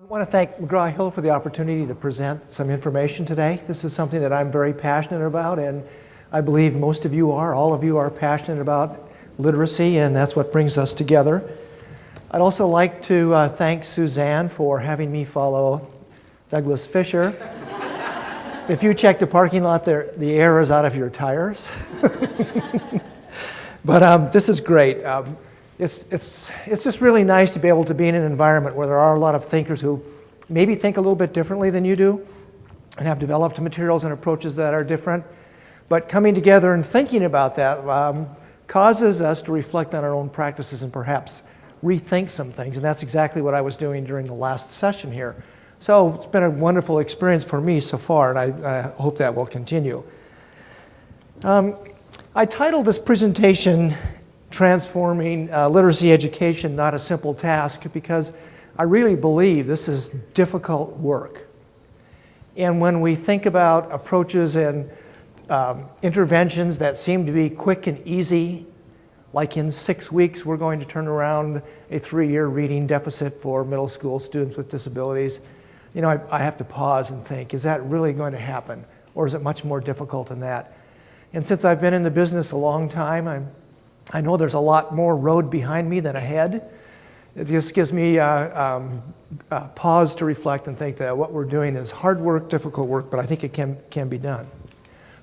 I want to thank McGraw-Hill for the opportunity to present some information today. This is something that I'm very passionate about, and I believe most of you are, all of you are passionate about literacy, and that's what brings us together. I'd also like to thank Suzanne for having me follow Douglas Fisher. If you check the parking lot, the air is out of your tires. But this is great. It's just really nice to be able to be in an environment where there are a lot of thinkers who maybe think a little bit differently than you do and have developed materials and approaches that are different. But coming together and thinking about that causes us to reflect on our own practices and perhaps rethink some things. And that's exactly what I was doing during the last session here. So it's been a wonderful experience for me so far, and I hope that will continue. I titled this presentation, Transforming Literacy Education, Not a Simple Task, because I really believe this is difficult work. And when we think about approaches and interventions that seem to be quick and easy, like in 6 weeks we're going to turn around a 3-year reading deficit for middle school students with disabilities, you know, I have to pause and think, is that really going to happen? Or is it much more difficult than that? And since I've been in the business a long time, I know there's a lot more road behind me than ahead. It just gives me a pause to reflect and think that what we're doing is hard work, difficult work, but I think it can be done.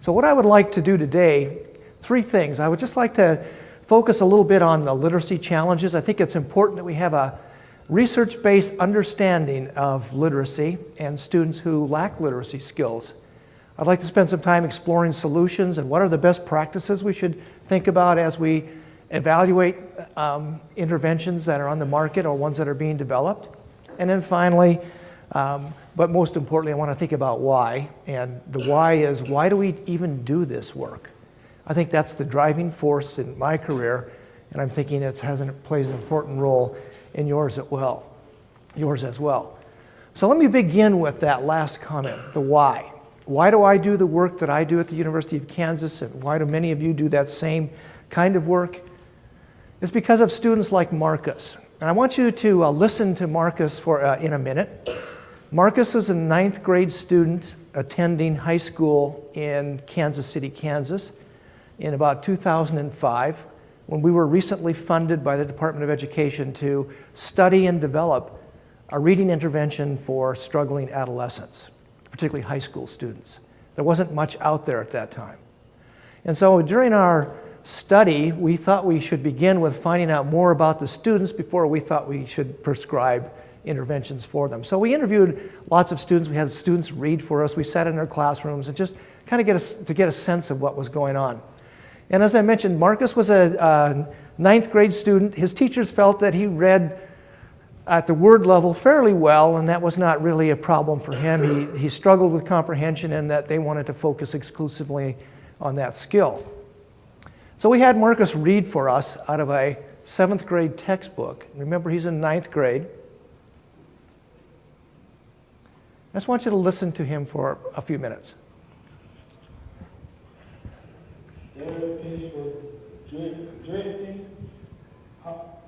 So what I would like to do today, 3 things. I would just like to focus a little bit on the literacy challenges. I think it's important that we have a research-based understanding of literacy and students who lack literacy skills. I'd like to spend some time exploring solutions and what are the best practices we should think about as we evaluate interventions that are on the market or ones that are being developed. And then finally, but most importantly, I want to think about why. And the why is, why do we even do this work? I think that's the driving force in my career, and I'm thinking it plays an important role in yours as well. So let me begin with that last comment, the why. Why do I do the work that I do at the University of Kansas, and why do many of you do that same kind of work? It's because of students like Marcus. And I want you to listen to Marcus in a minute. Marcus is a 9th grade student attending high school in Kansas City, Kansas in about 2005, when we were recently funded by the Department of Education to study and develop a reading intervention for struggling adolescents, particularly high school students. There wasn't much out there at that time. And so during our study, we thought we should begin with finding out more about the students before we thought we should prescribe interventions for them. So we interviewed lots of students. We had students read for us. We sat in their classrooms and just kind of get a sense of what was going on. And as I mentioned, Marcus was a 9th grade student. His teachers felt that he read at the word level fairly well, and that was not really a problem for him. He struggled with comprehension, and that they wanted to focus exclusively on that skill. So we had Marcus read for us out of a 7th grade textbook. Remember, he's in 9th grade. I just want you to listen to him for a few minutes. The other piece was drifting, Hock,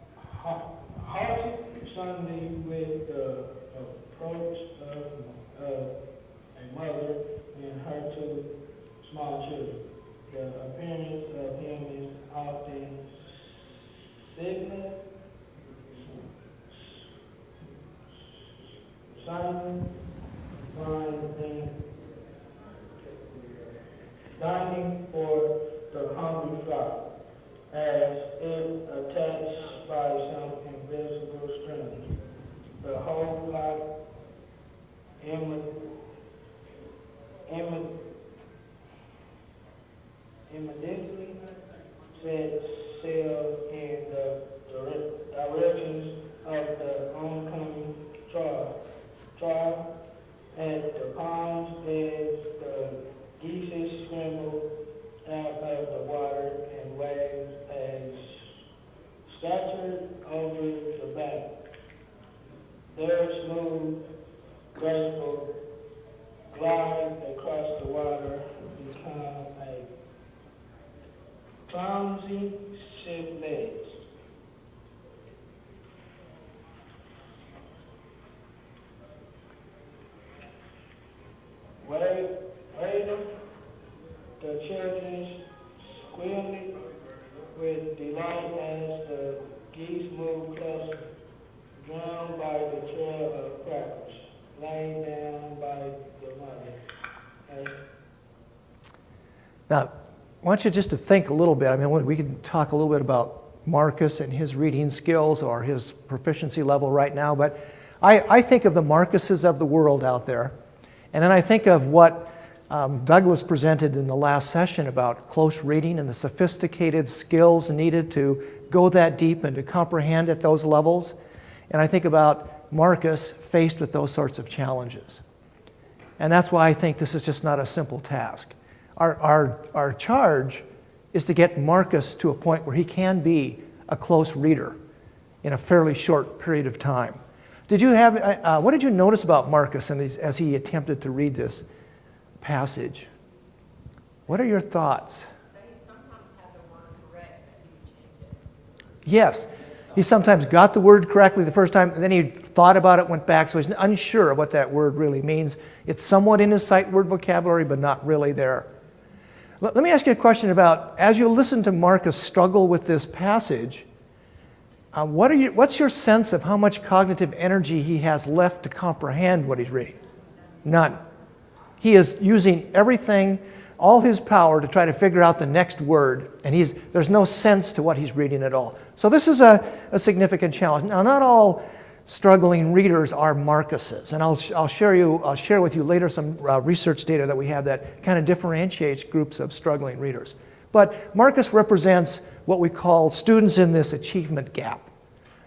suddenly with the approach of a mother and her 2 small children. The appearance of him is often sickness, silent, dining for the hungry flock, as if attached by some invisible string. The whole flock immediately set sail in the directions of the oncoming trial. At the ponds, as the geese scramble out of the water and waves as scattered over the bank. Their smooth, graceful glide across the water. the children squealing with delight as the geese move closer, drowned by the trail of crackers laid down by the mother. Now, I want you just to think a little bit. I mean, we can talk a little bit about Marcus and his reading skills or his proficiency level right now, but I think of the Marcuses of the world out there, and then I think of what Douglas presented in the last session about close reading and the sophisticated skills needed to go that deep and to comprehend at those levels, and I think about Marcus faced with those sorts of challenges. And that's why I think this is just not a simple task. Our charge is to get Marcus to a point where he can be a close reader in a fairly short period of time. What did you notice about Marcus as he attempted to read this passage? What are your thoughts? That he sometimes had the word correct, that he would change it. Yes, he sometimes got the word correctly the first time, and then he thought about it, went back, so he's unsure of what that word really means. It's somewhat in his sight word vocabulary, but not really there. Let me ask you a question about, as you listen to Marcus struggle with this passage, what's your sense of how much cognitive energy he has left to comprehend what he's reading? None. He is using everything, all his power, to try to figure out the next word, and there's no sense to what he's reading at all. So this is a significant challenge. Now, not all struggling readers are Marcuses, and I'll share with you later some research data that we have that kind of differentiates groups of struggling readers. But Marcus represents what we call students in this achievement gap.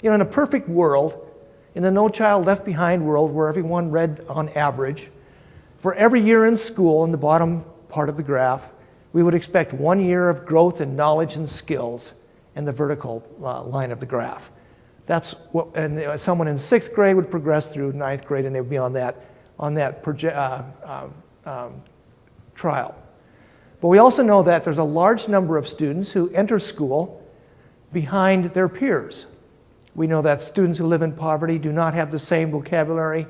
You know, in a perfect world, in the No Child Left Behind world where everyone read on average, for every year in school, in the bottom part of the graph, we would expect 1 year of growth in knowledge and skills in the vertical line of the graph. That's what, and someone in 6th grade would progress through 9th grade, and they would be on that trial. But we also know that there's a large number of students who enter school behind their peers. We know that students who live in poverty do not have the same vocabulary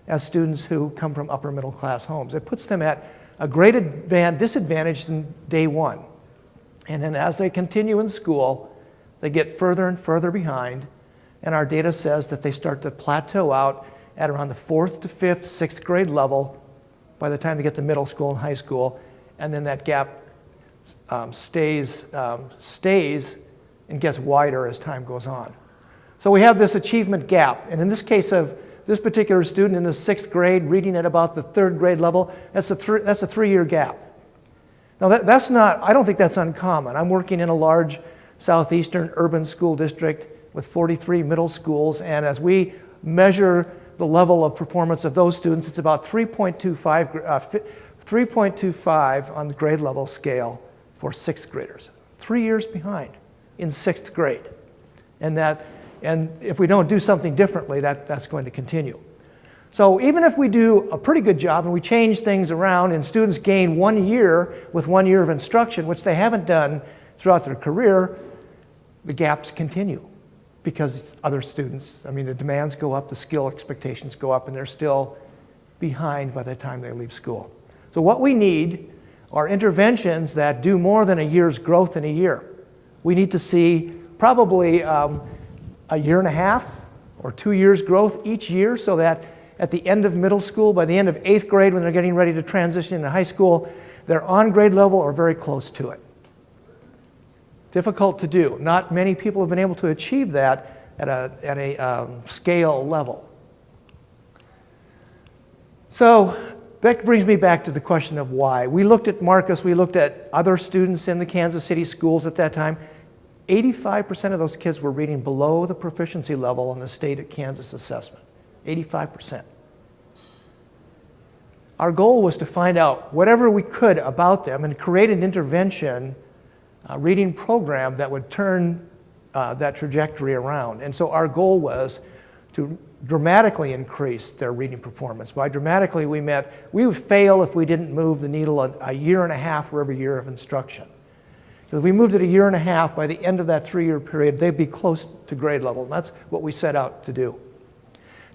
as students who come from upper middle class homes. It puts them at a great disadvantage in day one. And then as they continue in school, they get further and further behind, and our data says that they start to plateau out at around the 4th to 5th, 6th grade level by the time they get to middle school and high school, and then that gap stays and gets wider as time goes on. So we have this achievement gap, and in this case of this particular student in the 6th grade reading at about the 3rd grade level, that's a 3-year gap. Now I don't think that's uncommon. I'm working in a large southeastern urban school district with 43 middle schools, and as we measure the level of performance of those students, it's about 3.25 on the grade level scale for 6th graders. 3 years behind in 6th grade. And if we don't do something differently, that's going to continue. So even if we do a pretty good job and we change things around and students gain 1 year with 1 year of instruction, which they haven't done throughout their career, the gaps continue because other students, the demands go up, the skill expectations go up, and they're still behind by the time they leave school. So what we need are interventions that do more than a year's growth in a year. We need to see probably a year and a half or 2 years growth each year, so that at the end of middle school, by the end of 8th grade, when they're getting ready to transition into high school, they're on grade level or very close to it. Difficult to do. Not many people have been able to achieve that at a scale level. So that brings me back to the question of why. We looked at Marcus, we looked at other students in the Kansas City schools at that time. 85% of those kids were reading below the proficiency level on the state of Kansas assessment. 85%. Our goal was to find out whatever we could about them and create an intervention reading program that would turn that trajectory around. And so our goal was to dramatically increase their reading performance. By dramatically, we meant we would fail if we didn't move the needle a year and a half for every year of instruction. So if we moved it a year and a half, by the end of that 3-year period, they'd be close to grade level. And that's what we set out to do.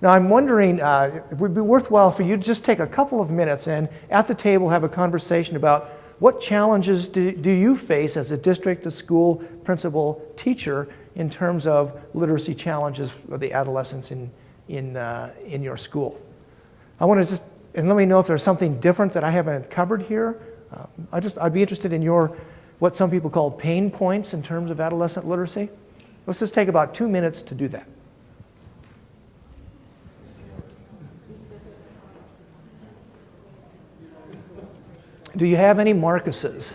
Now I'm wondering if it would be worthwhile for you to just take a couple of minutes and at the table have a conversation about What challenges do you face as a district, a school, principal, teacher in terms of literacy challenges for the adolescents in your school? I want to just, and let me know if there's something different that I haven't covered here. I'd be interested in what some people call pain points in terms of adolescent literacy. Let's just take about 2 minutes to do that. Do you have any Marcuses?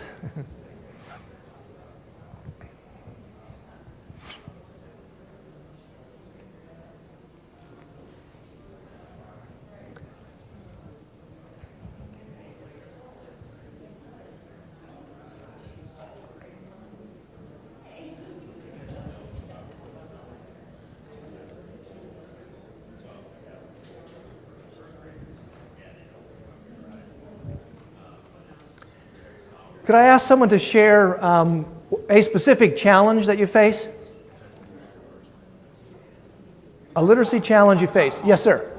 Could I ask someone to share a specific challenge that you face? A literacy challenge you face. Yes, sir.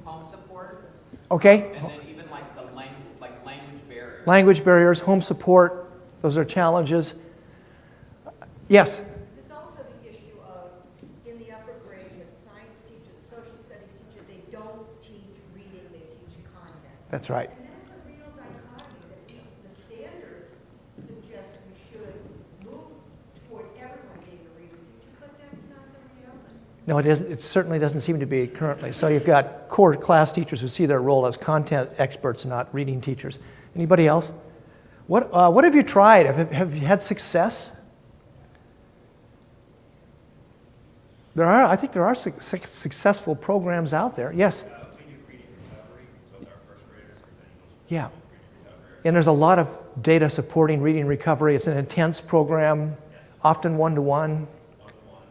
Home support. Okay. And then even like the language barriers. Language barriers, home support, those are challenges. Yes. There's also the issue of, in the upper grade, you have the science teacher, the social studies teacher, they don't teach reading, they teach content. That's right. And that's a real dichotomy that the standards suggest we should move toward everyone being a reader teacher, but that's not the reality. No, it isn't. It certainly doesn't seem to be currently. So you've got core class teachers who see their role as content experts, not reading teachers. Anybody else? What have you tried? Have you had success? I think there are successful programs out there. Yes? We do reading recovery with our first graders and then Yeah. reading recovery. And there's a lot of data supporting reading recovery. It's an intense program, often one-to-one. One-to-one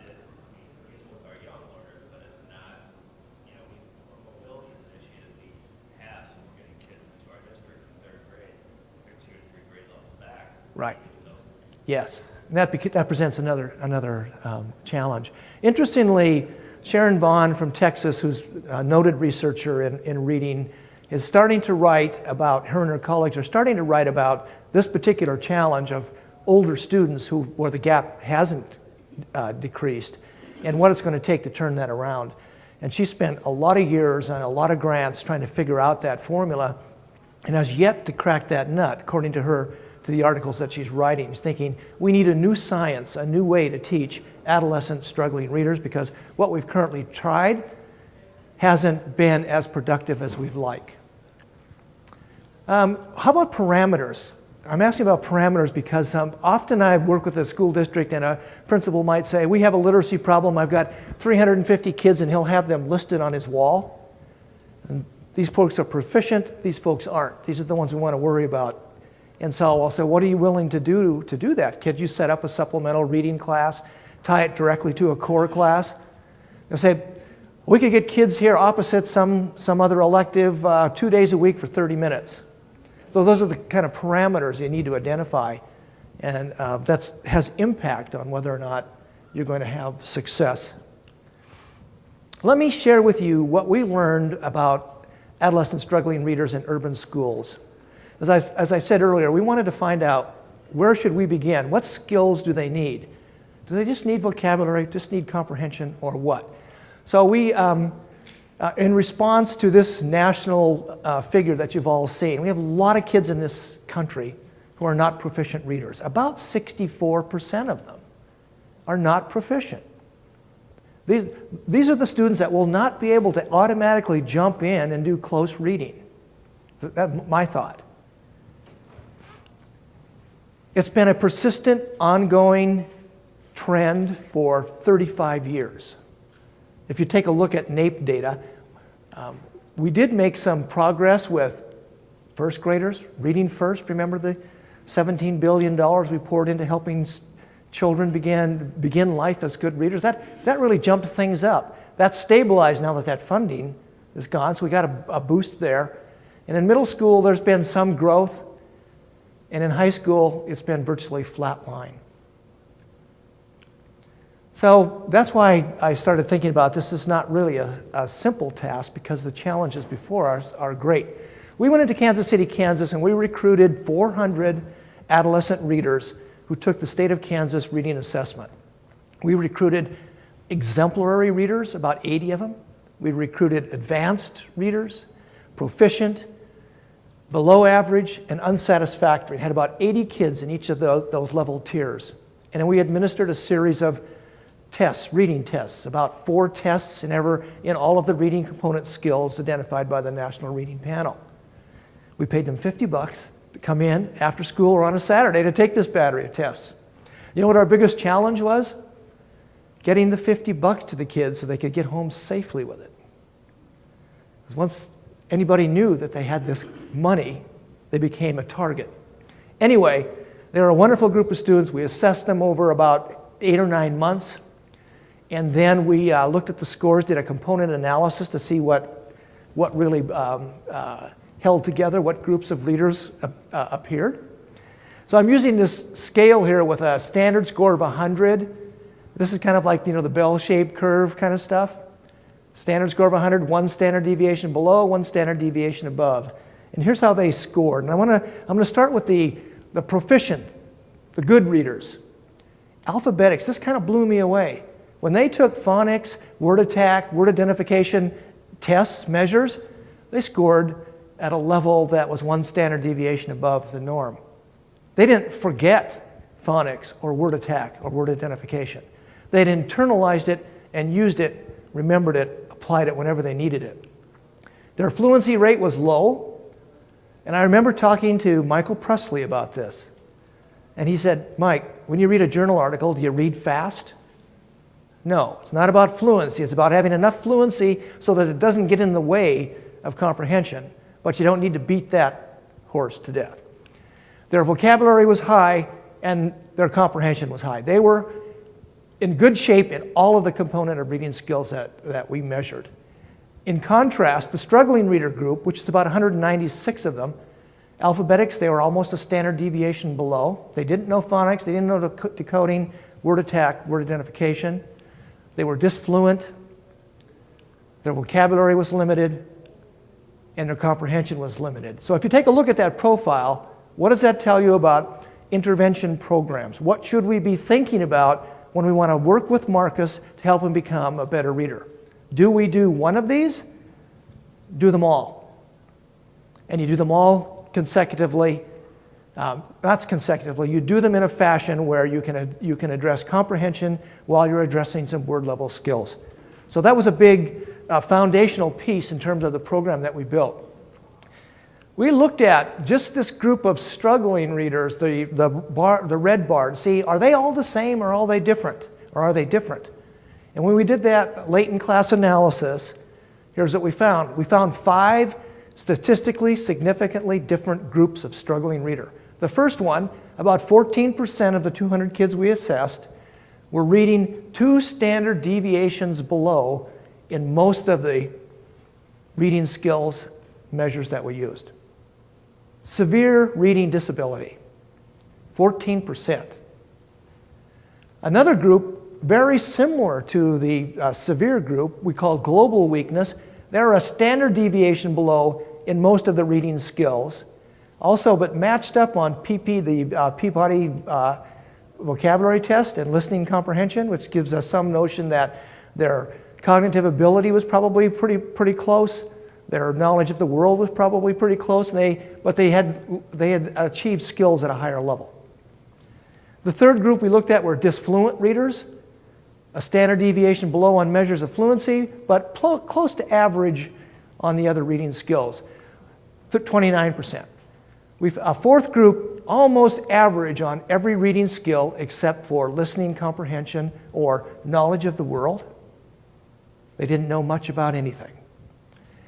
is with our young learners, but it's not, what Will is this year that we have, so we're getting kids into our district in third grade, they're 2 or 3 grade levels back. Right. We do those. Yes. And that presents another challenge. Interestingly, Sharon Vaughn from Texas, who's a noted researcher in reading, is starting to write about, her and her colleagues are starting to write about this particular challenge of older students where the gap hasn't decreased and what it's going to take to turn that around. And she spent a lot of years and a lot of grants trying to figure out that formula and has yet to crack that nut, according to the articles that she's writing. She's thinking, we need a new science, a new way to teach adolescent struggling readers because what we've currently tried hasn't been as productive as we'd like. How about parameters? I'm asking about parameters because often I work with a school district and a principal might say, we have a literacy problem, I've got 350 kids and he'll have them listed on his wall. And these folks are proficient, these folks aren't. These are the ones we want to worry about. And so I'll say, what are you willing to do that? Could you set up a supplemental reading class, tie it directly to a core class? They'll say, we could get kids here opposite some other elective 2 days a week for 30 minutes. So those are the kind of parameters you need to identify. And that has impact on whether or not you're going to have success. Let me share with you what we learned about adolescent struggling readers in urban schools. As I said earlier, we wanted to find out where should we begin? What skills do they need? Do they just need vocabulary, just need comprehension, or what? So we, in response to this national figure that you've all seen, we have a lot of kids in this country who are not proficient readers. About 64% of them are not proficient. These are the students that will not be able to automatically jump in and do close reading. That's my thought. It's been a persistent, ongoing trend for 35 years. If you take a look at NAEP data, we did make some progress with first graders, reading first. Remember the $17 billion we poured into helping children begin life as good readers? That really jumped things up. That's stabilized now that funding is gone, so we got a boost there. And in middle school, there's been some growth. And in high school, it's been virtually flatline. So that's why I started thinking about this is not really a simple task because the challenges before us are great. We went into Kansas City, Kansas, and we recruited 400 adolescent readers who took the state of Kansas reading assessment. We recruited exemplary readers, about 80 of them. We recruited advanced readers, proficient, below average, and unsatisfactory. It had about 80 kids in each of those level tiers. And then we administered a series of tests, reading tests, about 4 tests in all of the reading component skills identified by the National Reading Panel. We paid them $50 to come in after school or on a Saturday to take this battery of tests. You know what our biggest challenge was? Getting the $50 to the kids so they could get home safely with it. Because once anybody knew that they had this money, they became a target. Anyway, they were a wonderful group of students. We assessed them over about 8 or 9 months. And then we looked at the scores, did a component analysis to see what really held together, what groups of readers appeared. So I'm using this scale here with a standard score of 100. This is kind of like, the bell-shaped curve kind of stuff. Standard score of 100, 1 standard deviation below, 1 standard deviation above. And here's how they scored. And I'm going to start with the proficient, the good readers. Alphabetics, this kind of blew me away. When they took phonics, word attack, word identification tests, measures, they scored at a level that was 1 standard deviation above the norm. They didn't forget phonics or word attack or word identification. They'd internalized it and used it, remembered it, applied it whenever they needed it. Their fluency rate was low, and I remember talking to Michael Presley about this. And he said, Mike, when you read a journal article, do you read fast? No, it's not about fluency. It's about having enough fluency so that it doesn't get in the way of comprehension, but you don't need to beat that horse to death. Their vocabulary was high, and their comprehension was high. They were in good shape in all of the component of reading skills that we measured. In contrast, the struggling reader group, which is about 196 of them, alphabetics, they were almost a standard deviation below. They didn't know phonics, they didn't know decoding, word attack, word identification. They were disfluent, their vocabulary was limited, and their comprehension was limited. So if you take a look at that profile, what does that tell you about intervention programs? What should we be thinking about when we want to work with Marcus to help him become a better reader? Do we do one of these? Do them all. And you do them all consecutively. Not consecutively, you do them in a fashion where you can address comprehension while you're addressing some word level skills. So that was a big foundational piece in terms of the program that we built. We looked at just this group of struggling readers, the red bar, to see, are they all the same or are they different? Or are they different? And when we did that late in class analysis, here's what we found. We found 5 statistically significantly different groups of struggling reader. The first one, about 14% of the 200 kids we assessed were reading 2 standard deviations below in most of the reading skills measures that we used. Severe reading disability, 14%. Another group, very similar to the severe group, we call global weakness. They're a standard deviation below in most of the reading skills. Also, but matched up on PP, the Peabody vocabulary test and listening comprehension, which gives us some notion that their cognitive ability was probably pretty close. Their knowledge of the world was probably pretty close, but they had achieved skills at a higher level. The third group we looked at were disfluent readers, a standard deviation below on measures of fluency, but close to average on the other reading skills, 29%. A fourth group, almost average on every reading skill except for listening comprehension or knowledge of the world. They didn't know much about anything.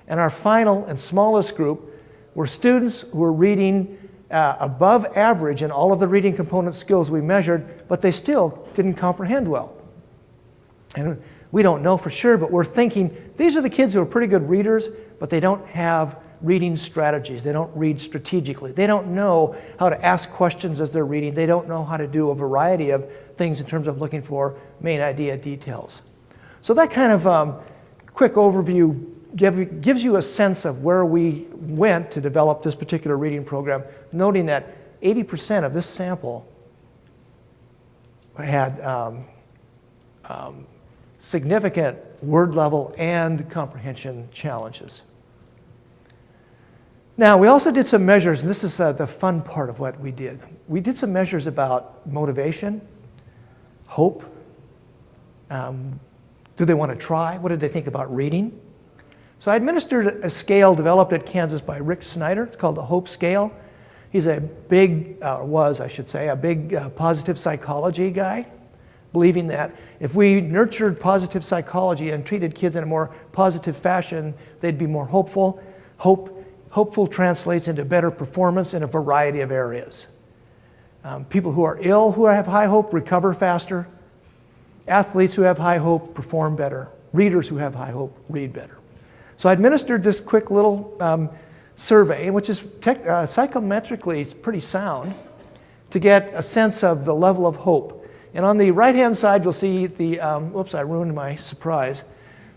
And our final and smallest group were students who were reading above average in all of the reading component skills we measured, but they still didn't comprehend well. And we don't know for sure, but we're thinking these are the kids who are pretty good readers, but they don't have reading strategies. They don't read strategically. They don't know how to ask questions as they're reading. They don't know how to do a variety of things in terms of looking for main idea details. So that kind of quick overview gives you a sense of where we went to develop this particular reading program, noting that 80% of this sample had significant word level and comprehension challenges. Now, we also did some measures, and this is the fun part of what we did. We did some measures about motivation, hope. Do they want to try? What did they think about reading? So I administered a scale developed at Kansas by Rick Snyder. It's called the Hope Scale. He's a big, was I should say, a big positive psychology guy, believing that if we nurtured positive psychology and treated kids in a more positive fashion, they'd be more hopeful. Hopeful translates into better performance in a variety of areas. People who are ill, who have high hope, recover faster. Athletes who have high hope perform better. Readers who have high hope read better. So I administered this quick little survey, which is psychometrically it's pretty sound, to get a sense of the level of hope. And on the right-hand side, you'll see the, whoops, I ruined my surprise,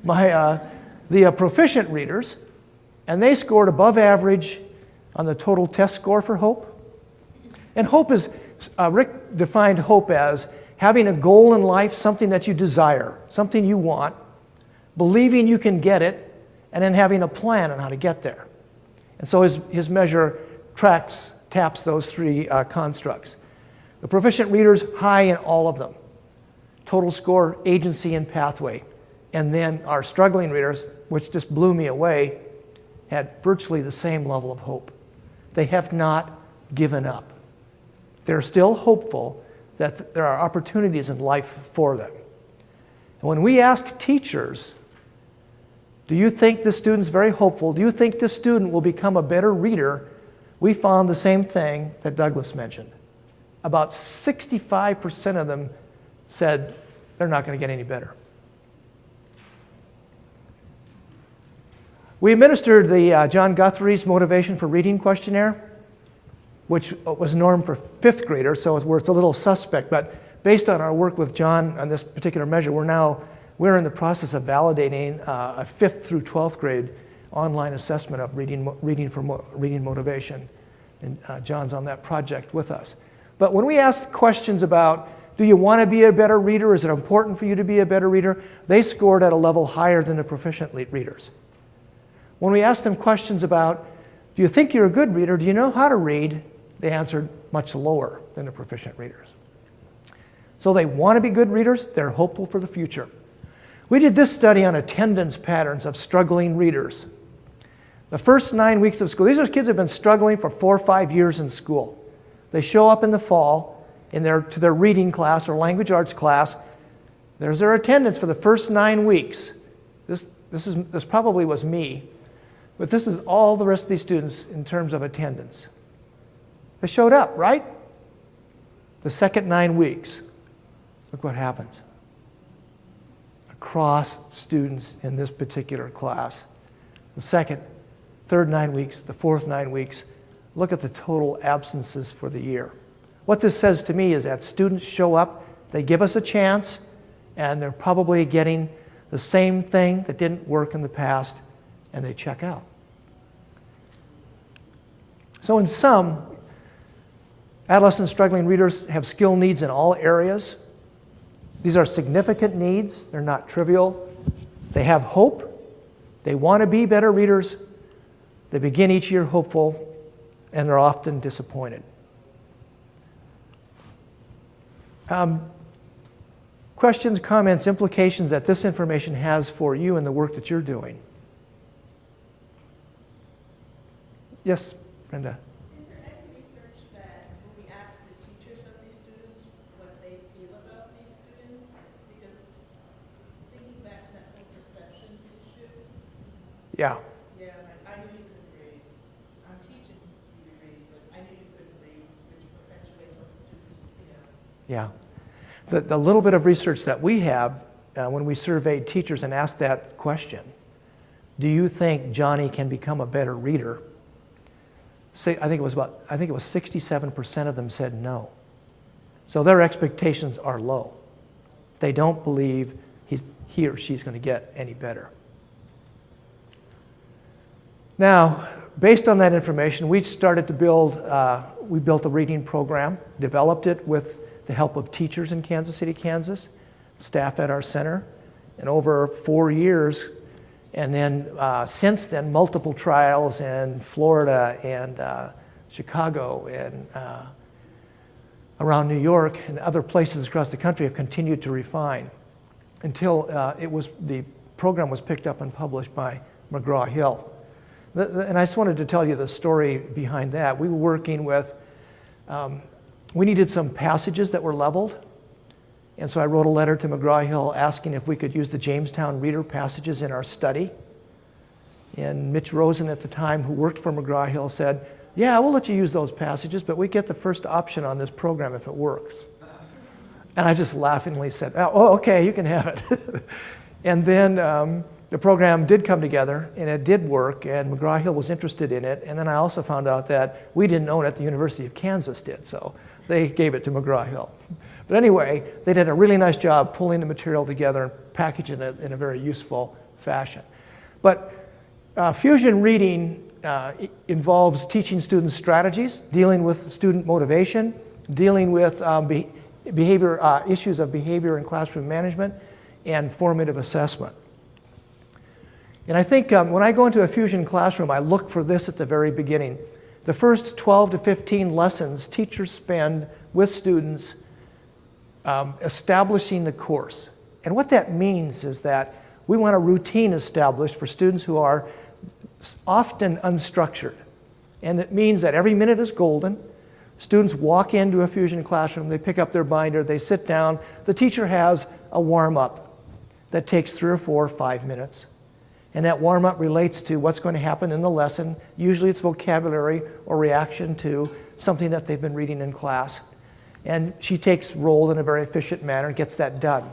the proficient readers, and they scored above average on the total test score for hope. And hope is, Rick defined hope as having a goal in life, something that you desire, something you want, believing you can get it, and then having a plan on how to get there. And so his measure taps those three constructs. The proficient readers, high in all of them. Total score, agency, and pathway. And then our struggling readers, which just blew me away, had virtually the same level of hope. They have not given up. They're still hopeful that there are opportunities in life for them. And when we ask teachers, do you think this student's very hopeful? Do you think this student will become a better reader? We found the same thing that Douglas mentioned. About 65% of them said they're not going to get any better. We administered the John Guthrie's Motivation for Reading questionnaire, which was normed for fifth graders, so it's a little suspect. But based on our work with John on this particular measure, we're in the process of validating a 5th through 12th grade online assessment of reading motivation. And John's on that project with us. But when we asked questions about, do you want to be a better reader? Is it important for you to be a better reader? They scored at a level higher than the proficient readers. When we asked them questions about, do you think you're a good reader? Do you know how to read? They answered much lower than the proficient readers. So they want to be good readers. They're hopeful for the future. We did this study on attendance patterns of struggling readers. The first 9 weeks of school, these are kids who have been struggling for 4 or 5 years in school. They show up in the fall to their reading class or language arts class. There's their attendance for the first 9 weeks. This probably was me, but this is all the rest of these students in terms of attendance. They showed up, right? The second 9 weeks, look what happens. Across students in this particular class. The second, third 9 weeks, the fourth 9 weeks, look at the total absences for the year. What this says to me is that students show up, they give us a chance, and they're probably getting the same thing that didn't work in the past, and they check out. So in sum, adolescent struggling readers have skill needs in all areas. These are significant needs. They're not trivial. They have hope. They want to be better readers. They begin each year hopeful, and they're often disappointed. Questions, comments, implications that this information has for you and the work that you're doing? Yes, Brenda? Is there any research that when we ask the teachers of these students what they feel about these students? Because thinking back to that whole perception issue. Yeah. Yeah, like I knew you couldn't read. I'm teaching you to read, but I knew you couldn't read, which perpetuates what the students feel. Yeah. The little bit of research that we have when we surveyed teachers and asked that question, do you think Johnny can become a better reader? I think it was 67% of them said no. So their expectations are low. They don't believe he or she's going to get any better. Now, based on that information, we started to we built a reading program, developed it with the help of teachers in Kansas City, Kansas, staff at our center, and over 4 years, and then since then, multiple trials in Florida and Chicago and around New York and other places across the country have continued to refine until the program was picked up and published by McGraw-Hill. And I just wanted to tell you the story behind that. We were working with, we needed some passages that were leveled. And so I wrote a letter to McGraw-Hill asking if we could use the Jamestown Reader passages in our study. And Mitch Rosen at the time, who worked for McGraw-Hill, said, yeah, we'll let you use those passages, but we get the first option on this program if it works. And I just laughingly said, oh, okay, you can have it. And then the program did come together, and it did work, and McGraw-Hill was interested in it. And then I also found out that we didn't own it, the University of Kansas did, so they gave it to McGraw-Hill. But anyway, they did a really nice job pulling the material together and packaging it in a very useful fashion. But fusion reading involves teaching students strategies, dealing with student motivation, dealing with issues of behavior and classroom management, and formative assessment. And I think when I go into a fusion classroom, I look for this at the very beginning. The first 12 to 15 lessons teachers spend with students establishing the course. And what that means is that we want a routine established for students who are often unstructured. And it means that every minute is golden. Students walk into a fusion classroom, they pick up their binder, they sit down. The teacher has a warm-up that takes 3 or 4 or 5 minutes. And that warm-up relates to what's going to happen in the lesson. Usually it's vocabulary or reaction to something that they've been reading in class. And she takes roll in a very efficient manner and gets that done.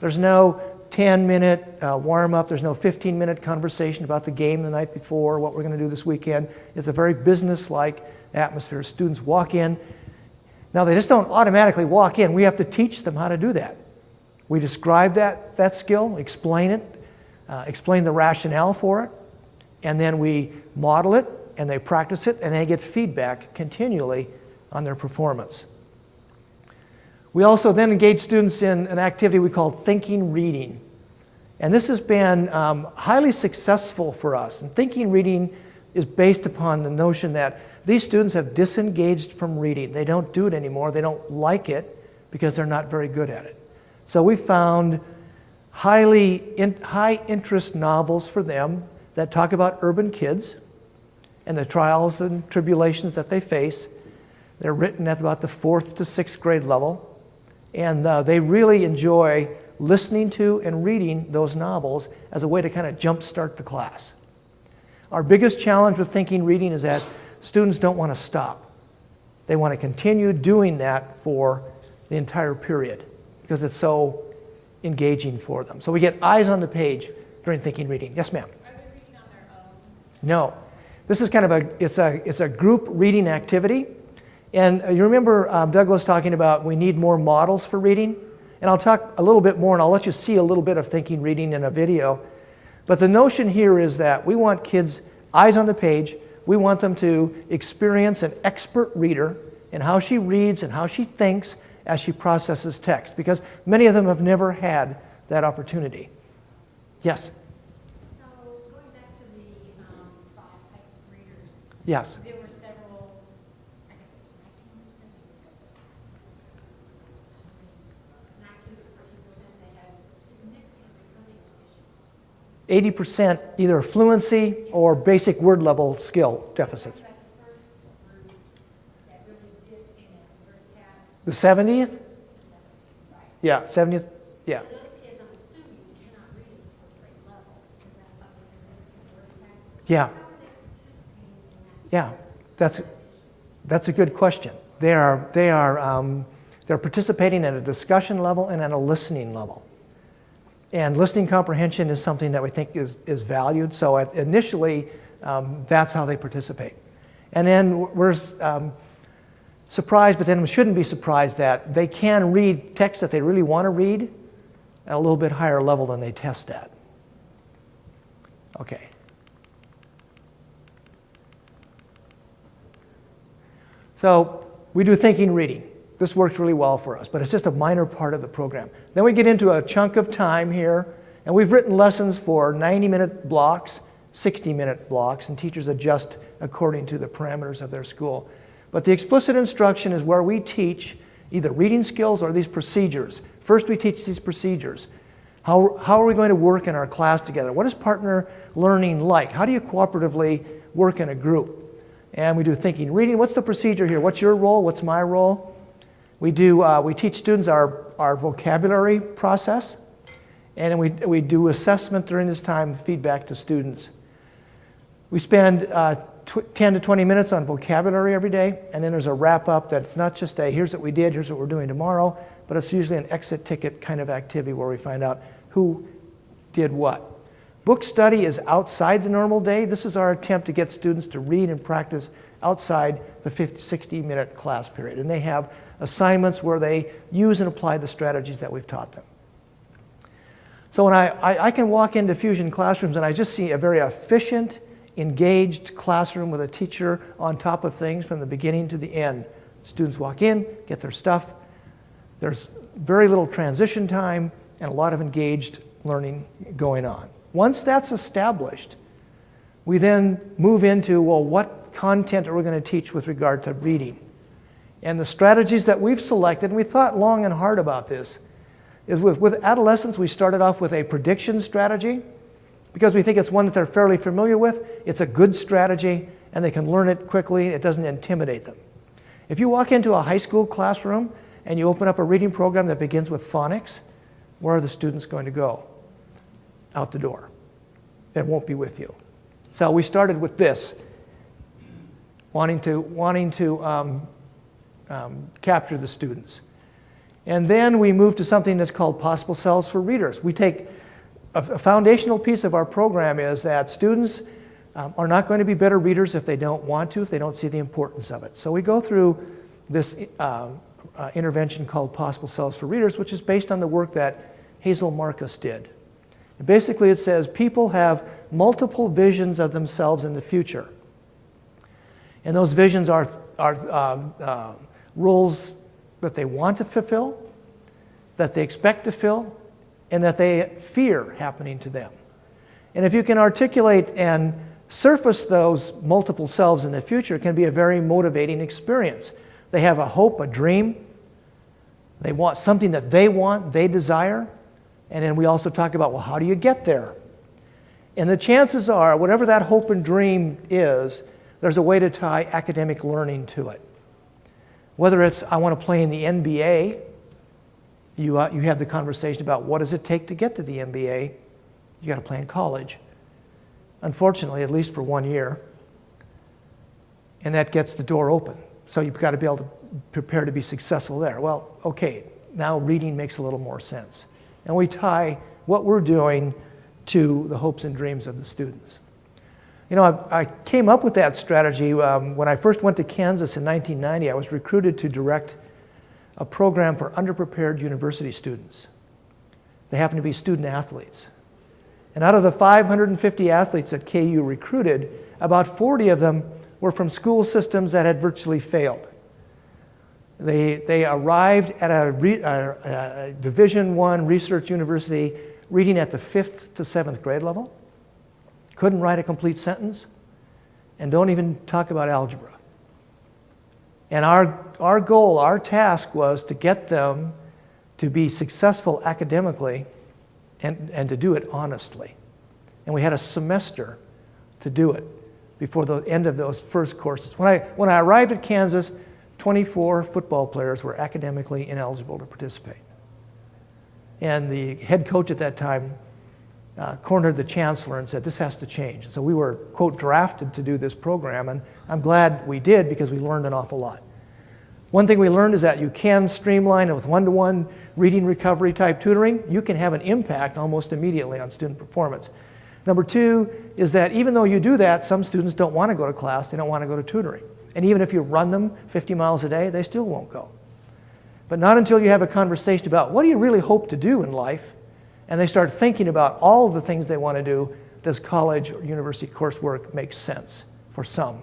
There's no 10-minute warm-up. There's no 15-minute conversation about the game the night before, what we're going to do this weekend. It's a very business-like atmosphere. Students walk in. Now, they just don't automatically walk in. We have to teach them how to do that. We describe that skill, explain it, explain the rationale for it, and then we model it, and they practice it, and they get feedback continually on their performance. We also then engage students in an activity we call thinking reading. And this has been highly successful for us. And thinking reading is based upon the notion that these students have disengaged from reading. They don't do it anymore. They don't like it because they're not very good at it. So we found high interest novels for them that talk about urban kids and the trials and tribulations that they face. They're written at about the 4th to 6th grade level. And they really enjoy listening to and reading those novels as a way to kind of jumpstart the class. Our biggest challenge with thinking reading is that students don't want to stop. They want to continue doing that for the entire period because it's so engaging for them. So we get eyes on the page during thinking reading. Yes, ma'am? Are they reading on their own? No. This is kind of it's a group reading activity. And you remember Douglas talking about we need more models for reading? And I'll talk a little bit more, and I'll let you see a little bit of thinking reading in a video. But the notion here is that we want kids, eyes on the page, we want them to experience an expert reader in how she reads and how she thinks as she processes text, because many of them have never had that opportunity. Yes? So going back to the 5 types of readers, Yes. there were several, I guess it's 19% they had significant reading issues. 80% either fluency or basic word level skill deficits. About the first group that really dipped in it, were tapped, The 70th? right? Yeah, 70th, yeah. So those kids, I'm assuming, cannot read at the 4th grade level. Is that of a significant word tap? Yeah. How are they participating in that? Yeah, that's a good question. They're participating at a discussion level and at a listening level. And listening comprehension is something that we think is valued. So initially, that's how they participate. And then we're surprised, but then we shouldn't be surprised that they can read text that they really want to read at a little bit higher level than they test at. Okay. So we do thinking reading. This works really well for us, but it's just a minor part of the program. Then we get into a chunk of time here, and we've written lessons for 90-minute blocks, 60-minute blocks, and teachers adjust according to the parameters of their school. But the explicit instruction is where we teach either reading skills or these procedures. First, we teach these procedures. How are we going to work in our class together? What is partner learning like? How do you cooperatively work in a group? And we do thinking reading. What's the procedure here? What's your role? What's my role? We teach students our vocabulary process, and then we do assessment during this time, feedback to students. We spend 10 to 20 minutes on vocabulary every day, and then there's a wrap-up that it's not just a here's what we did, here's what we're doing tomorrow, but it's usually an exit ticket kind of activity where we find out who did what. Book study is outside the normal day. This is our attempt to get students to read and practice outside the 60-minute class period, and they have assignments where they use and apply the strategies that we've taught them. So when I can walk into Fusion classrooms and I just see a very efficient, engaged classroom with a teacher on top of things from the beginning to the end. Students walk in, get their stuff. There's very little transition time and a lot of engaged learning going on. Once that's established, we then move into, well, what content are we going to teach with regard to reading? And the strategies that we've selected, and we thought long and hard about this, is with adolescents, we started off with a prediction strategy because we think it's one that they're fairly familiar with. It's a good strategy, and they can learn it quickly. It doesn't intimidate them. If you walk into a high school classroom and you open up a reading program that begins with phonics, where are the students going to go? Out the door. It won't be with you. So we started with this, wanting to capture the students. And then we move to something that's called possible selves for readers. We take a foundational piece of our program is that students are not going to be better readers if they don't want to, if they don't see the importance of it. So we go through this intervention called Possible Selves for Readers, which is based on the work that Hazel Marcus did. And basically it says people have multiple visions of themselves in the future. And those visions are roles that they want to fulfill, that they expect to fill, and that they fear happening to them. And if you can articulate and surface those multiple selves in the future, it can be a very motivating experience. They have a hope, a dream. They want something that they desire. And then we also talk about, well, how do you get there? And the chances are, whatever that hope and dream is, there's a way to tie academic learning to it. Whether it's, I want to play in the NBA, you have the conversation about what does it take to get to the NBA. You got to play in college. Unfortunately, at least for 1 year. And that gets the door open. So you've got to be able to prepare to be successful there. Well, okay, now reading makes a little more sense. And we tie what we're doing to the hopes and dreams of the students. You know, I came up with that strategy when I first went to Kansas in 1990. I was recruited to direct a program for underprepared university students. They happened to be student athletes. And out of the 550 athletes that KU recruited, about 40 of them were from school systems that had virtually failed. They arrived at a Division I research university reading at the 5th to 7th grade level, couldn't write a complete sentence, and don't even talk about algebra. And our goal, our task was to get them to be successful academically and to do it honestly. And we had a semester to do it before the end of those first courses. When I arrived at Kansas, 24 football players were academically ineligible to participate. And the head coach at that time cornered the chancellor and said, this has to change. And so we were, quote, drafted to do this program, and I'm glad we did because we learned an awful lot. One thing we learned is that you can streamline it with one-to-one reading recovery type tutoring. You can have an impact almost immediately on student performance. Number two is that even though you do that, some students don't want to go to class, they don't want to go to tutoring. And even if you run them 50 miles a day, they still won't go. But not until you have a conversation about what do you really hope to do in life, and they start thinking about all of the things they want to do, does college or university coursework make sense for some?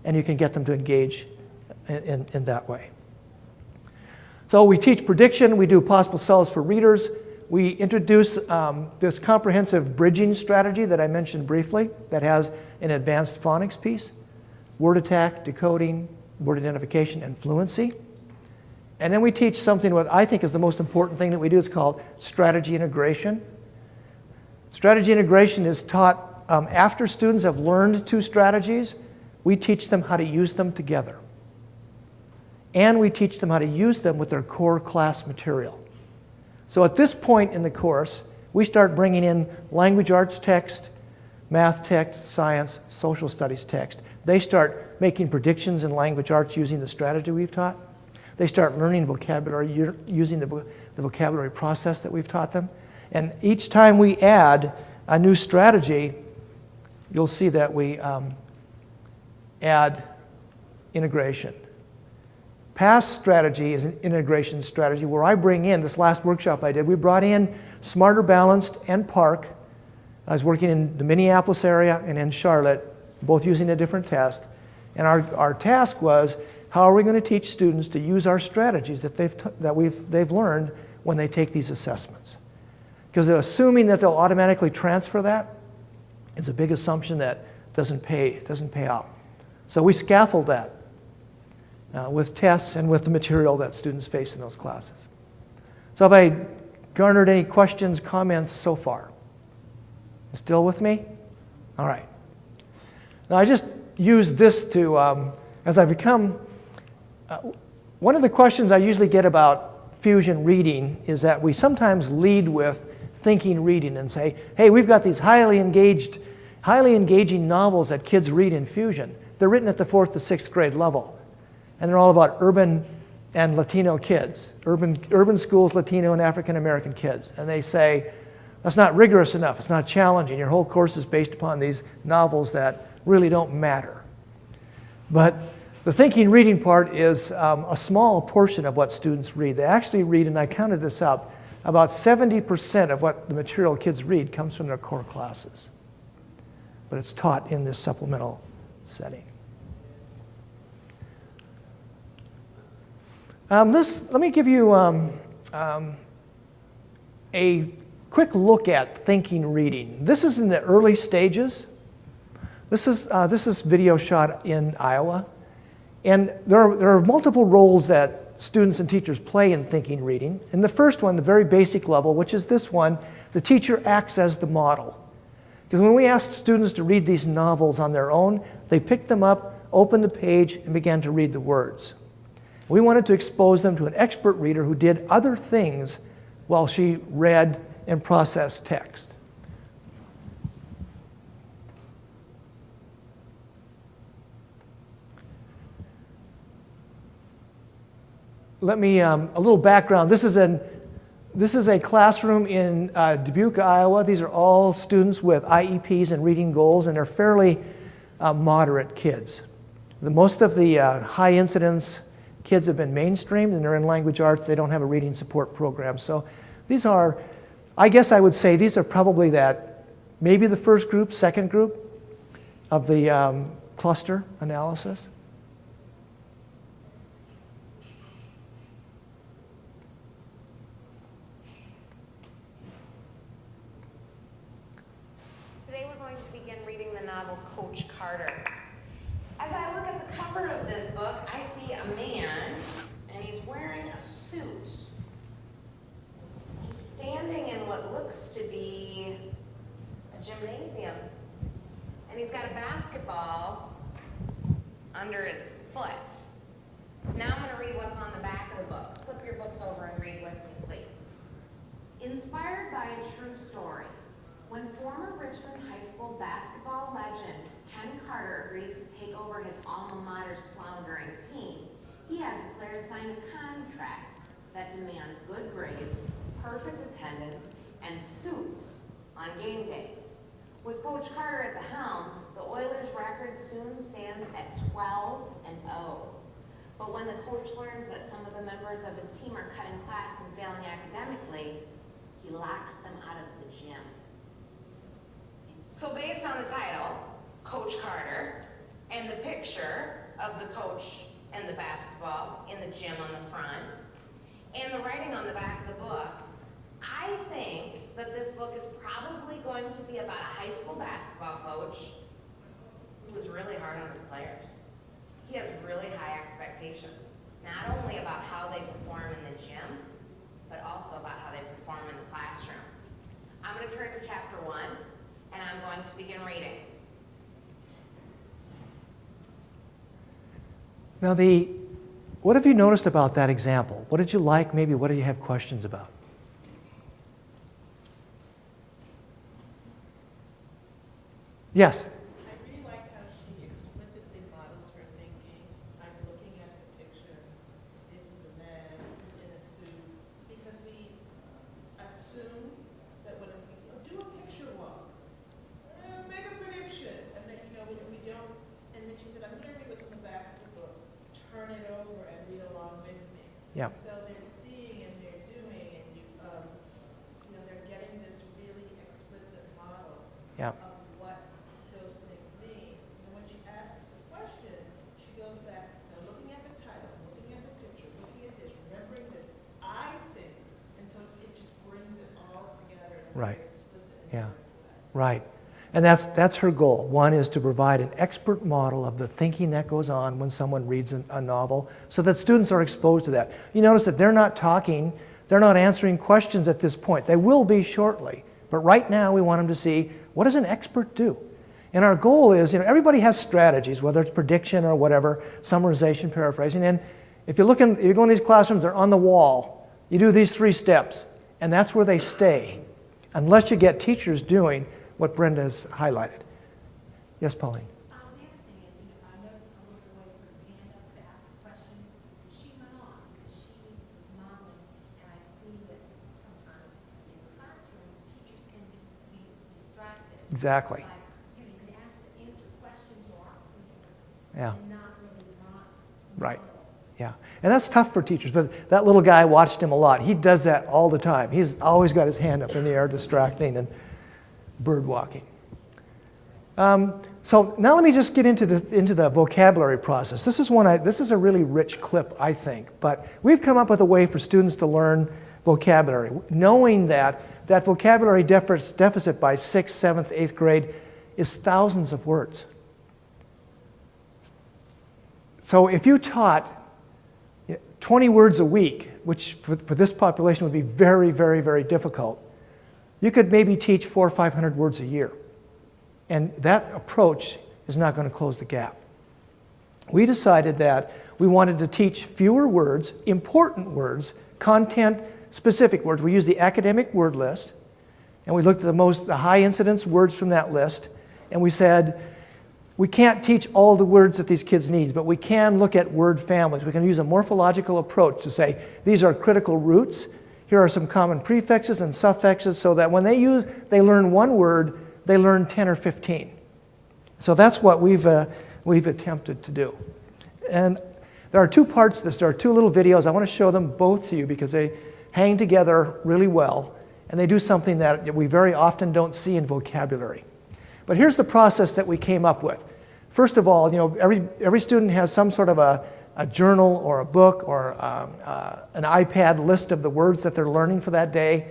And you can get them to engage in that way. So we teach prediction, we do possible selves for readers, we introduce this comprehensive bridging strategy that I mentioned briefly that has an advanced phonics piece, word attack, decoding, word identification, and fluency. And then we teach something what I think is the most important thing that we do. It's called strategy integration. Strategy integration is taught after students have learned 2 strategies. We teach them how to use them together. And we teach them how to use them with their core class material. So at this point in the course, we start bringing in language arts text, math text, science, social studies text. They start making predictions in language arts using the strategy we've taught. They start learning vocabulary using the vocabulary process that we've taught them. And each time we add a new strategy, you'll see that we add integration. Past strategy is an integration strategy where I bring in, this last workshop I did, we brought in Smarter Balanced and Park. I was working in the Minneapolis area and in Charlotte, both using a different test. And our task was, how are we going to teach students to use our strategies that they've learned when they take these assessments? Because assuming that they'll automatically transfer that is a big assumption that doesn't pay out. So we scaffold that with tests and with the material that students face in those classes. So have I garnered any questions, comments so far? You still with me? All right. Now I just use this to, as I become, one of the questions I usually get about fusion reading is that we sometimes lead with thinking reading and say, hey, we've got these highly engaging novels that kids read in fusion. They're written at the 4th to 6th grade level. And they're all about urban and Latino kids, urban schools, Latino and African American kids. And they say, that's not rigorous enough, it's not challenging. Your whole course is based upon these novels that really don't matter. But the thinking reading part is a small portion of what students read. They actually read, and I counted this up, about 70% of what the material kids read comes from their core classes. But it's taught in this supplemental setting. Let me give you a quick look at thinking reading. This is in the early stages. This is video shot in Iowa. And there are multiple roles that students and teachers play in thinking reading. In the first one, the very basic level, which is this one, the teacher acts as the model. Because when we asked students to read these novels on their own, they picked them up, opened the page, and began to read the words. We wanted to expose them to an expert reader who did other things while she read and processed text. Let me, a little background. This is a classroom in Dubuque, Iowa. These are all students with IEPs and reading goals, and they're fairly moderate kids. Most of the high incidence kids have been mainstreamed, and they're in language arts. They don't have a reading support program. So these are, I guess I would say, these are probably maybe the first group, second group of the cluster analysis. Today we're going to begin reading the novel Coach Carter. As I look at the cover of this book, I see a man, and he's wearing a suit. He's standing in what looks to be a gymnasium, and he's got a basketball under his foot. Now I'm going to read what's on the back of the book. Flip your books over and read with me, please. Inspired by a true story, when former Richmond High School basketball legend Ken Carter agrees to take over his alma mater's floundering team, he has the players sign a contract that demands good grades, perfect attendance, and suits on game days. With Coach Carter at the helm, the Oilers' record soon stands at 12-0. But when the coach learns that some of the members of his team are cutting class and failing academically, he locks them out of the gym. So based on the title, Coach Carter, and the picture of the coach and the basketball in the gym on the front, and the writing on the back of the book. I think that this book is probably going to be about a high school basketball coach who was really hard on his players. He has really high expectations, not only about how they perform in the gym, but also about how they perform in the classroom. I'm going to turn to chapter 1, and I'm going to begin reading. Now, what have you noticed about that example? What did you like? Maybe what do you have questions about? Yes? I really like how she explicitly models her thinking. I'm looking at the picture. This is a man in a suit. Because we assume that when we do a picture walk, make a prediction. And then, we don't. And then she said, I'm hearing what's on the back of the book. Turn it over and read along with me. Yeah. So they're seeing and they're doing, and they're getting this really explicit model Yeah. of what those things mean. And when she asks the question, she goes back, now looking at the title, looking at the picture, looking at this, remembering this, I think, and so it just brings it all together in a Right. very explicit and Yeah. direct way. Right. And that's her goal. One is to provide an expert model of the thinking that goes on when someone reads a novel so that students are exposed to that. You notice that they're not talking, they're not answering questions at this point. They will be shortly. But right now we want them to see, what does an expert do? And our goal is, everybody has strategies, whether it's prediction or whatever, summarization, paraphrasing. And if you go in these classrooms, they're on the wall. You do these 3 steps, and that's where they stay, unless you get teachers doing what Brenda has highlighted. Yes, Pauline? The other thing is, I noticed a little boy put his hand up to ask a question, and she went on because she was modeling, and I see that sometimes in classrooms, teachers can be distracted. Exactly. Like, you can answer questions more Yeah. and not really not. Right. Yeah. And that's tough for teachers, but that little guy, I watched him a lot. He does that all the time. He's always got his hand up in the air, distracting and bird walking. So now let me just get into the vocabulary process. This is a really rich clip, I think, but we've come up with a way for students to learn vocabulary, knowing that vocabulary deficit by 6th, 7th, 8th grade is thousands of words. So if you taught 20 words a week, which for this population would be very, very, very difficult, you could maybe teach 400 or 500 words a year. And that approach is not going to close the gap. We decided that we wanted to teach fewer words, important words, content-specific words. We used the academic word list, and we looked at the high incidence words from that list, and we said, we can't teach all the words that these kids need, but we can look at word families. We can use a morphological approach to say, these are critical roots. Here are some common prefixes and suffixes so that when they learn one word, they learn 10 or 15. So that's what we've attempted to do. And there are 2 parts to this. There are 2 little videos. I want to show them both to you because they hang together really well, and they do something that we very often don't see in vocabulary. But here's the process that we came up with. First of all, every student has some sort of a journal or a book or an iPad list of the words that they're learning for that day.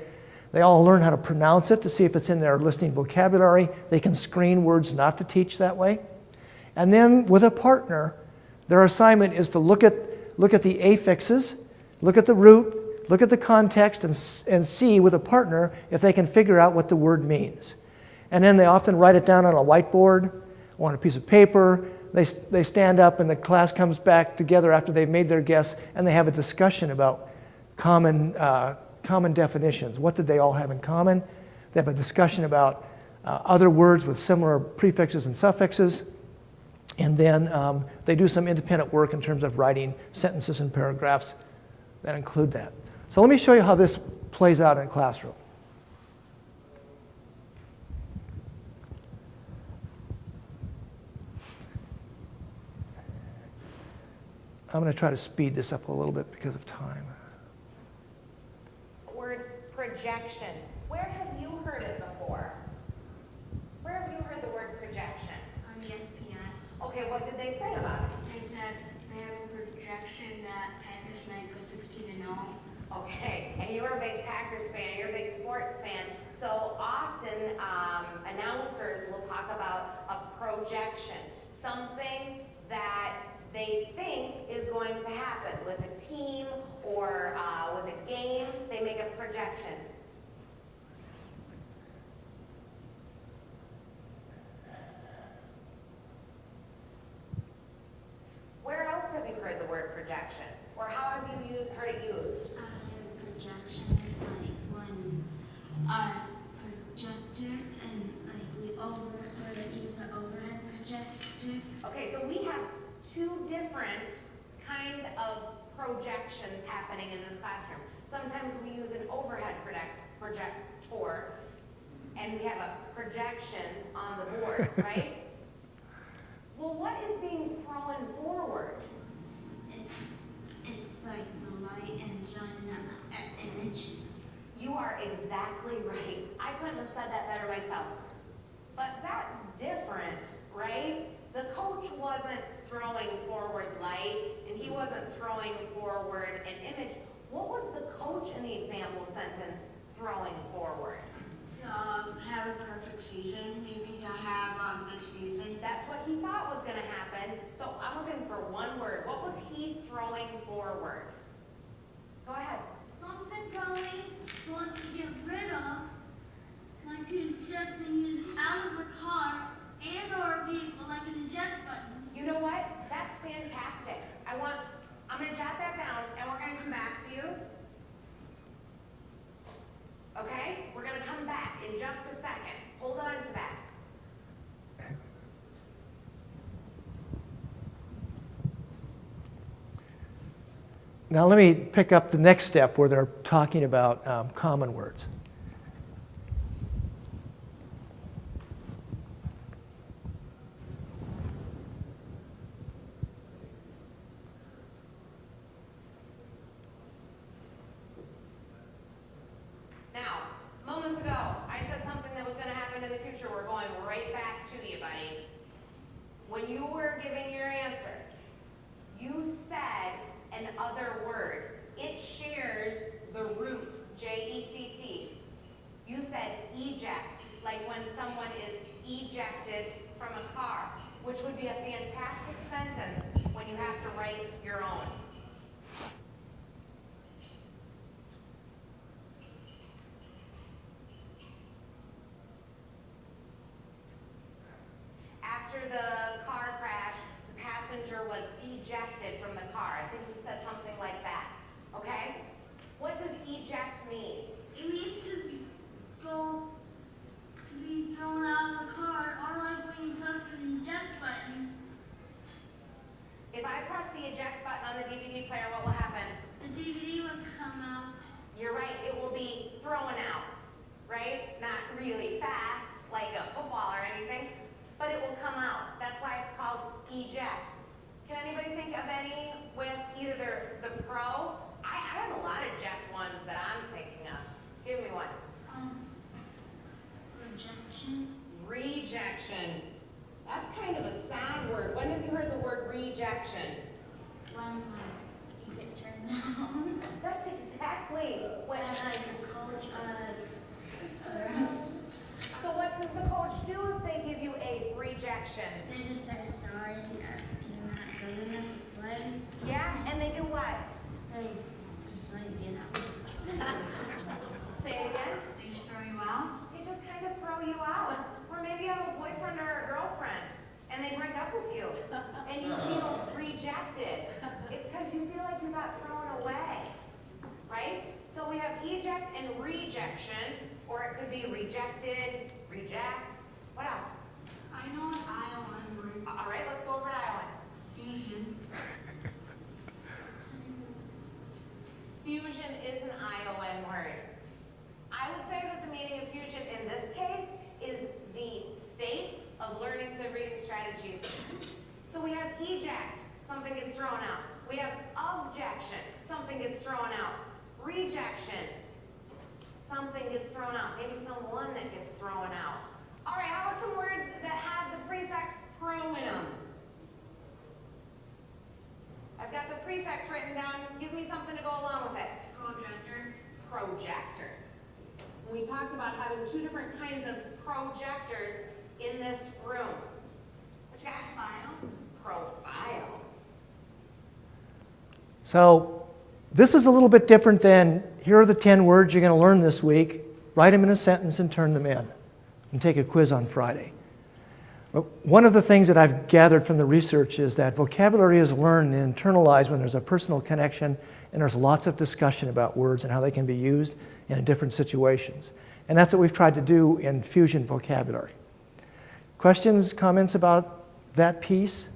They all learn how to pronounce it to see if it's in their listening vocabulary. They can screen words not to teach that way. And then with a partner, their assignment is to look at the affixes, look at the root, look at the context, and see with a partner if they can figure out what the word means. And then they often write it down on a whiteboard or on a piece of paper. They stand up and the class comes back together after they've made their guess, and they have a discussion about common definitions. What did they all have in common? They have a discussion about other words with similar prefixes and suffixes. And then they do some independent work in terms of writing sentences and paragraphs that include that. So let me show you how this plays out in a classroom. I'm going to try to speed this up a little bit because of time. Word projection. Where have you heard it before? Where have you heard the word projection? On ESPN, Okay, what did they say about it? they said they have heard you're a big Packers fan, you're a big sports fan. So often announcers will talk about a projection, something that they think is going to happen with a team or with a game. They make a projection. Where else have you heard the word projection? Or how have you heard it used? Projection, like when our projector and like we use the overhead projector. Okay, so we have two different kind of projections happening in this classroom. Sometimes we use an overhead projector, and we have a projection on the board, right? Well, what is being thrown forward? It's like the light and sun image. You are exactly right. I couldn't have said that better myself. But that's different, right? The coach wasn't throwing forward light, and he wasn't throwing forward an image. What was the coach in the example sentence throwing forward? Have a perfect season, maybe to have a good season. That's what he thought was going to happen. So I'm looking for one word. What was he throwing forward? Go ahead. Something Tony wants to get rid of, like ejecting it out of the car and or a vehicle, like an eject button. You know what? That's fantastic. I'm going to jot that down, and we're going to come back to you. Okay? We're going to come back in just a second. Hold on to that. Now let me pick up the next step where they're talking about common words. Now, moments ago, I said something that was going to happen in the future. We're going right back to you, buddy. When you were giving your answer, you said an other word. It shares the root, J-E-C-T. You said eject, like when someone is ejected from a car, which would be a fantastic sentence when you have to write your own. After the car crash, the passenger was ejected from the car. I think you said something like that. Okay? What does eject mean? It means to be thrown out of the car, or like when you press the eject button. If I press the eject button on the DVD player, what will happen? The DVD would come out. You're right, it will be thrown out, right? Not really fast, like a football or anything, but it will come out. That's why it's called eject. Can anybody think of any with either the pro? I have a lot of eject ones that I'm thinking of. Give me one. Rejection. Rejection. That's kind of a sad word. When have you heard the word rejection? When you get turned down. That's exactly when The coach, So what does the coach do if they give you a rejection? they just say sorry, you're not good enough to play. Yeah, and they do what? They just let you know. Say it again. They just throw you out. They just kind of throw you out. Or maybe you have a boyfriend or a girlfriend, and they break up with you, and you feel rejected. It's because you feel like you got thrown away, right? So we have eject and rejection, or it could be rejected, reject. What else? I know an Iowa word. All right, let's go over to Iowa. Fusion. Fusion is an ION word. I would say that the meaning of fusion in this case is the state of learning the reading strategies. So we have eject, something gets thrown out. We have objection, something gets thrown out. Rejection, something gets thrown out. Maybe someone that gets thrown out. All right, how about some words that have the prefix pro in them? I've got the prefix written down. Give me something to go along with it. Projector. projector. And we talked about having 2 different kinds of projectors in this room. What you got? Profile. So this is a little bit different than, here are the 10 words you're going to learn this week. Write them in a sentence and turn them in. And take a quiz on Friday. But one of the things that I've gathered from the research is that vocabulary is learned and internalized when there's a personal connection and there's lots of discussion about words and how they can be used in different situations. And that's what we've tried to do in Fusion vocabulary. Questions, comments about that piece?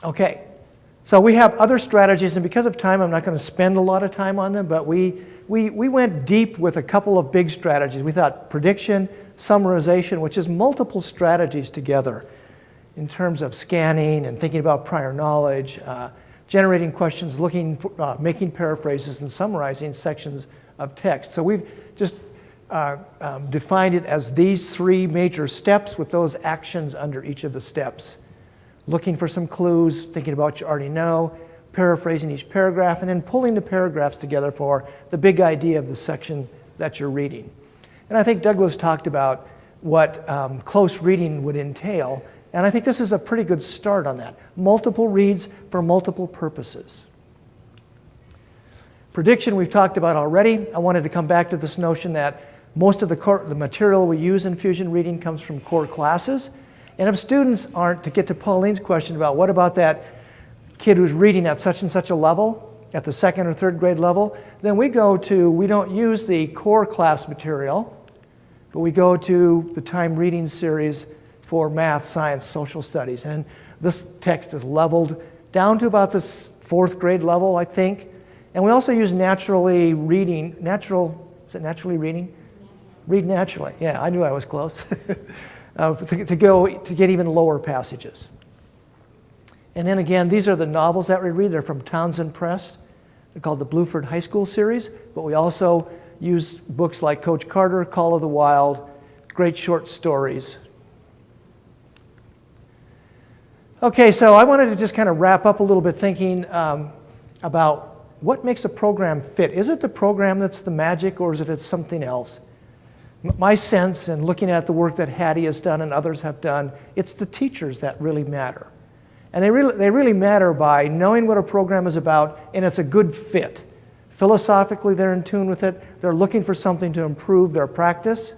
Okay, so we have other strategies, and because of time, I'm not going to spend a lot of time on them, but we went deep with a couple of big strategies. We thought prediction, summarization, which is multiple strategies together in terms of scanning and thinking about prior knowledge, generating questions, making paraphrases, and summarizing sections of text. So we've just defined it as these 3 major steps with those actions under each of the steps. Looking for some clues, thinking about what you already know, paraphrasing each paragraph, and then pulling the paragraphs together for the big idea of the section that you're reading. And I think Douglas talked about what close reading would entail, and I think this is a pretty good start on that. Multiple reads for multiple purposes. Prediction we've talked about already. I wanted to come back to this notion that most of the material we use in Fusion Reading comes from core classes. And if students aren't, to get to Pauline's question about what about that kid who's reading at such and such a level, at the 2nd or 3rd grade level, then we don't use the core class material, but we go to the time reading series for math, science, social studies. And this text is leveled down to about the 4th grade level, I think. And we also use naturally reading, is it naturally reading? Read naturally, yeah, I knew I was close. to get even lower passages. And then again, these are the novels that we read. They're from Townsend Press. They're called the Bluford High School series, but we also use books like Coach Carter, Call of the Wild, great short stories. Okay, so I wanted to just kind of wrap up a little bit thinking about what makes a program fit. Is it the program that's the magic, or is it something else? My sense, and looking at the work that Hattie has done and others have done, it's the teachers that really matter. And they really matter by knowing what a program is about, and it's a good fit. Philosophically, they're in tune with it. They're looking for something to improve their practice,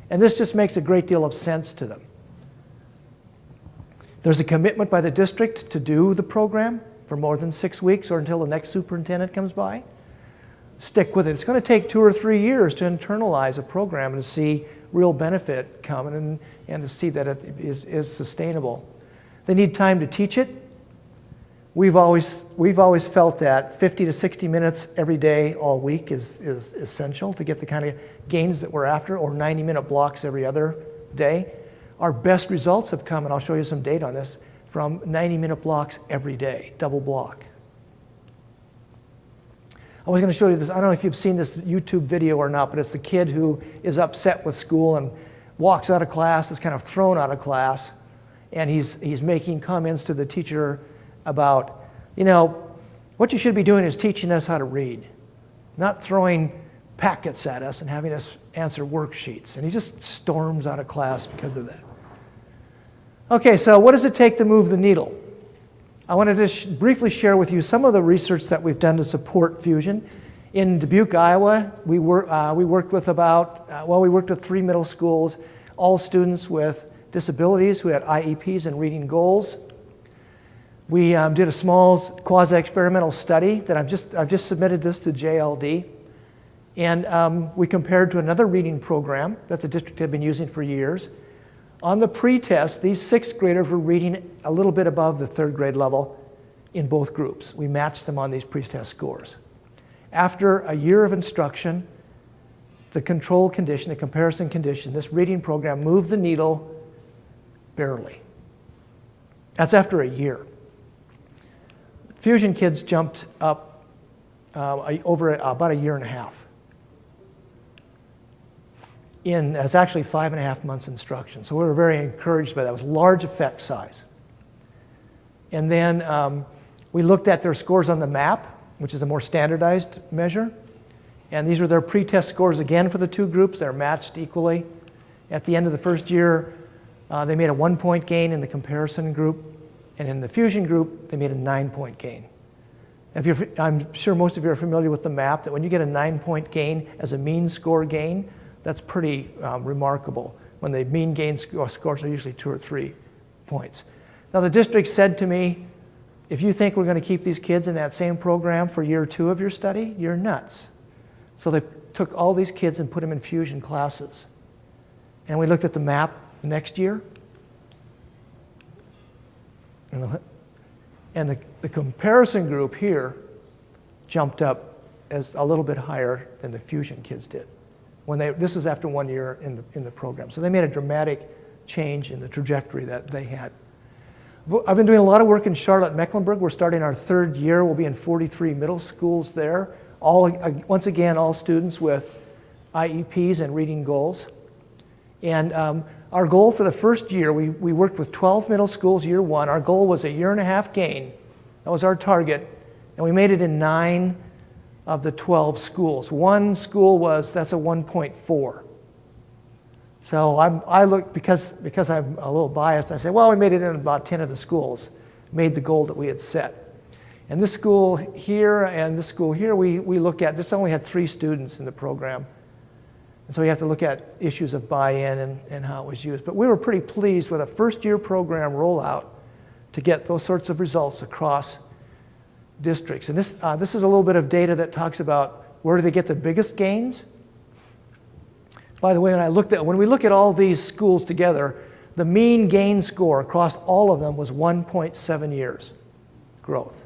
and this just makes a great deal of sense to them. There's a commitment by the district to do the program for more than 6 weeks or until the next superintendent comes by. Stick with it. It's going to take 2 or 3 years to internalize a program and to see real benefit come and to see that it is sustainable. They need time to teach it. We've always felt that 50 to 60 minutes every day, all week is essential to get the kind of gains that we're after, or 90-minute blocks every other day. Our best results have come, and I'll show you some data on this, from 90-minute blocks every day, double block. I was going to show you this. I don't know if you've seen this YouTube video or not, but it's the kid who is upset with school and walks out of class, is kind of thrown out of class, and he's making comments to the teacher about, what you should be doing is teaching us how to read, not throwing packets at us and having us answer worksheets. And he just storms out of class because of that. Okay, so what does it take to move the needle? I wanted to briefly share with you some of the research that we've done to support Fusion. In Dubuque, Iowa, we worked with 3 middle schools, all students with disabilities who had IEPs and reading goals. We did a small quasi-experimental study that I've just submitted this to JLD, and we compared to another reading program that the district had been using for years. On the pre-test, these 6th graders were reading a little bit above the 3rd grade level in both groups. We matched them on these pre-test scores. After a year of instruction, the control condition, the comparison condition, this reading program moved the needle barely. That's after a year. Fusion kids jumped up over about a year and a half. It's actually 5.5 months instruction. So we were very encouraged by that. It was large effect size. And then we looked at their scores on the map which is a more standardized measure. And these are their pre-test scores again for the two groups. They're matched equally. At the end of the first year, they made a 1-point gain in the comparison group, and in the fusion group, they made a 9-point gain. I'm sure most of you are familiar with the map, that when you get a 9-point gain as a mean score gain, that's pretty remarkable, when the mean gain scores are usually 2 or 3 points. Now the district said to me, if you think we're going to keep these kids in that same program for year 2 of your study, you're nuts. So they took all these kids and put them in fusion classes. And we looked at the map the next year. And the comparison group here jumped up as a little bit higher than the fusion kids did. This is after 1 year in the program. So they made a dramatic change in the trajectory that they had. I've been doing a lot of work in Charlotte-Mecklenburg. We're starting our 3rd year. We'll be in 43 middle schools there. Once again, all students with IEPs and reading goals. And our goal for the first year, we worked with 12 middle schools year 1. Our goal was a 1.5 year gain. That was our target. And we made it in 9 of the 12 schools. One school that's a 1.4. So I look, because I'm a little biased, I say, well, we made it in about 10 of the schools, made the goal that we had set. And this school here and this school here, we look at, this only had 3 students in the program. And so you have to look at issues of buy-in and how it was used. But we were pretty pleased with a first-year program rollout to get those sorts of results across districts. And this is a little bit of data that talks about where do they get the biggest gains. By the way, when we look at all these schools together, the mean gain score across all of them was 1.7 years growth.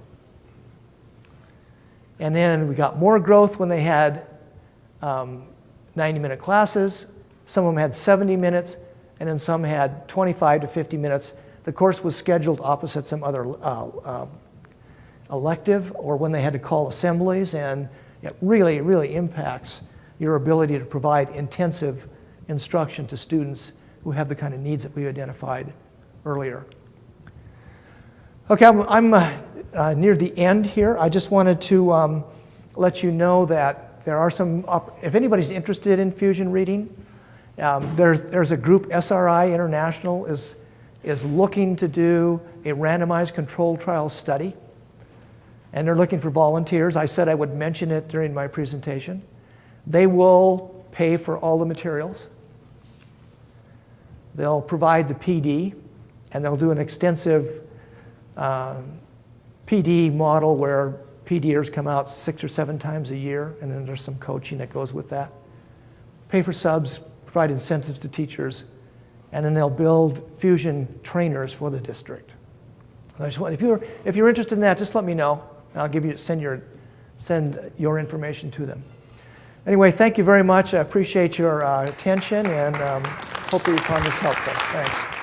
And then we got more growth when they had 90-minute classes. Some of them had 70 minutes, and then some had 25 to 50 minutes. The course was scheduled opposite some other elective, or when they had to call assemblies, and it really, really impacts your ability to provide intensive instruction to students who have the kind of needs that we identified earlier. Okay, I'm near the end here. I just wanted to let you know that there are some, if anybody's interested in fusion reading, there's a group, SRI International is looking to do a randomized controlled trial study, and they're looking for volunteers. I said I would mention it during my presentation. They will pay for all the materials. They'll provide the PD, and they'll do an extensive PD model where PDers come out 6 or 7 times a year, and then there's some coaching that goes with that. Pay for subs, provide incentives to teachers, and then they'll build fusion trainers for the district. If you're interested in that, just let me know. I'll send your information to them. Anyway, thank you very much. I appreciate your attention, and hope that you found this helpful. Thanks.